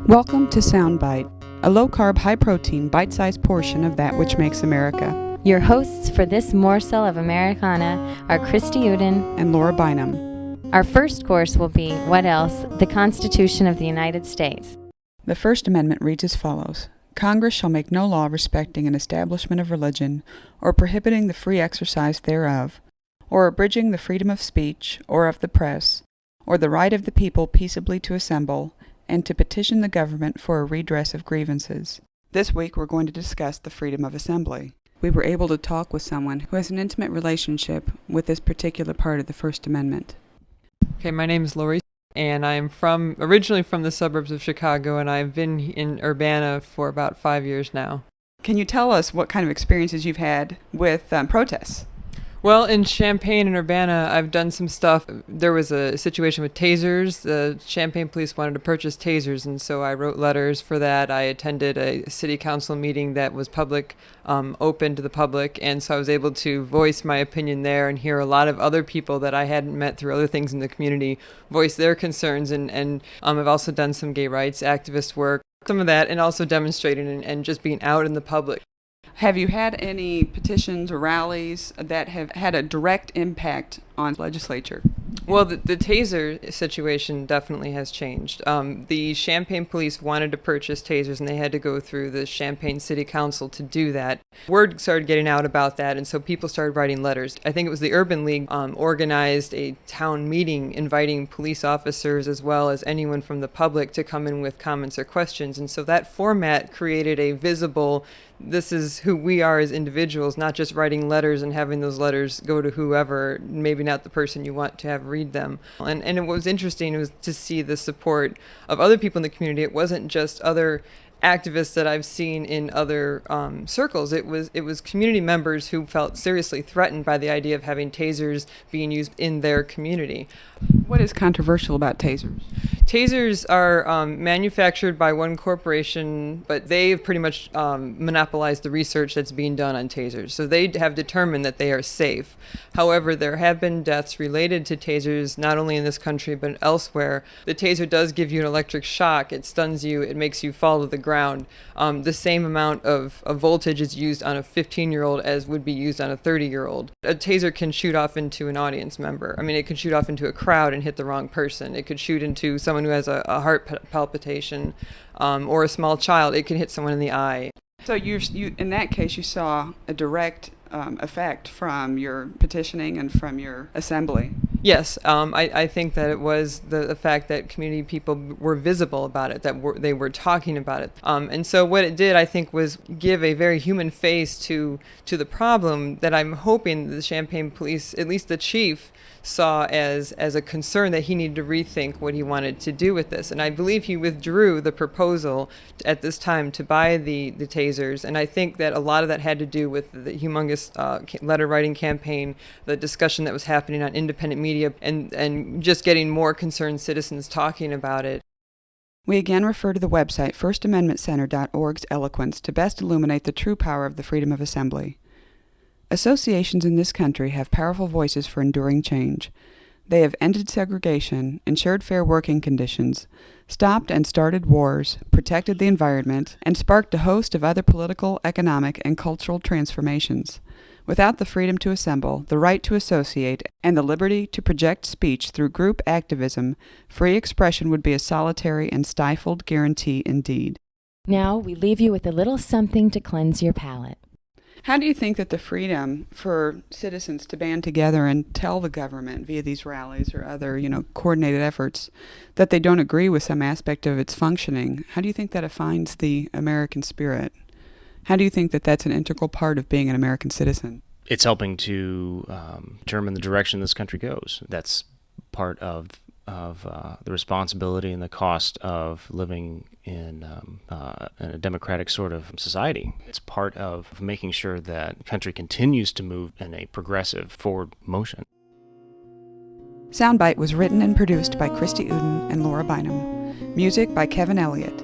Welcome to SoundBite, a low-carb, high-protein, bite-sized portion of that which makes America. Your hosts for this morsel of Americana are Christy and I and Laura Bynum. Our first course will be, what else? The Constitution of the United States. The First Amendment reads as follows. Congress shall make no law respecting an establishment of religion, or prohibiting the free exercise thereof, or abridging the freedom of speech, or of the press, or the right of the people peaceably to assemble, and to petition the government for a redress of grievances. This week we're going to discuss the freedom of assembly. We were able to talk with someone who has an intimate relationship with this particular part of the First Amendment. Okay, my name is Lori, and I'm originally from the suburbs of Chicago, and I've been in Urbana for about 5 years now. Can you tell us what kind of experiences you've had with protests? Well, in Champaign and Urbana, I've done some stuff. There was a situation with tasers. The Champaign police wanted to purchase tasers, and so I wrote letters for that. I attended a city council meeting that was public, open to the public, and so I was able to voice my opinion there and hear a lot of other people that I hadn't met through other things in the community voice their concerns, and I've also done some gay rights activist work, some of that, and also demonstrating and just being out in the public. Have you had any petitions or rallies that have had a direct impact on legislature? Well, the taser situation definitely has changed. The Champaign police wanted to purchase tasers, and they had to go through the Champaign City Council to do that. Word started getting out about that, and so people started writing letters. I think it was the Urban League organized a town meeting inviting police officers as well as anyone from the public to come in with comments or questions. And so that format created a visible, this is who we are as individuals, not just writing letters and having those letters go to whoever, maybe not the person you want to have read them. And what was interesting was to see the support of other people in the community. It wasn't just other activists that I've seen in other circles. It was community members who felt seriously threatened by the idea of having tasers being used in their community. What is controversial about tasers? Tasers are manufactured by one corporation, but they've pretty much monopolized the research that's being done on tasers. So they have determined that they are safe. However, there have been deaths related to tasers, not only in this country, but elsewhere. The taser does give you an electric shock. It stuns you. It makes you fall to the ground. The same amount of voltage is used on a 15-year-old as would be used on a 30-year-old. A taser can shoot off into an audience member. I mean, it can shoot off into a crowd and hit the wrong person. It could shoot into someone who has a heart palpitation, or a small child. It can hit someone in the eye. So you in that case, you saw a direct effect from your petitioning and from your assembly. Yes, I think that it was the fact that community people were visible about it, that they were talking about it. And so what it did, I think, was give a very human face to the problem that I'm hoping the Champaign police, at least the chief, saw as a concern that he needed to rethink what he wanted to do with this. And I believe he withdrew the proposal at this time to buy the tasers. And I think that a lot of that had to do with the humongous letter writing campaign, the discussion that was happening on independent media, and just getting more concerned citizens talking about it. We again refer to the website firstamendmentcenter.org's eloquence to best illuminate the true power of the freedom of assembly. Associations in this country have powerful voices for enduring change. They have ended segregation, ensured fair working conditions, stopped and started wars, protected the environment, and sparked a host of other political, economic, and cultural transformations. Without the freedom to assemble, the right to associate, and the liberty to project speech through group activism, free expression would be a solitary and stifled guarantee indeed. Now we leave you with a little something to cleanse your palate. How do you think that the freedom for citizens to band together and tell the government via these rallies or other, coordinated efforts that they don't agree with some aspect of its functioning, how do you think that defines the American spirit? How do you think that that's an integral part of being an American citizen? It's helping to determine the direction this country goes. That's part of the responsibility and the cost of living in a democratic sort of society. It's part of making sure that the country continues to move in a progressive forward motion. SoundBite was written and produced by Christy and I and Laura Bynum. Music by Kevin Elliott.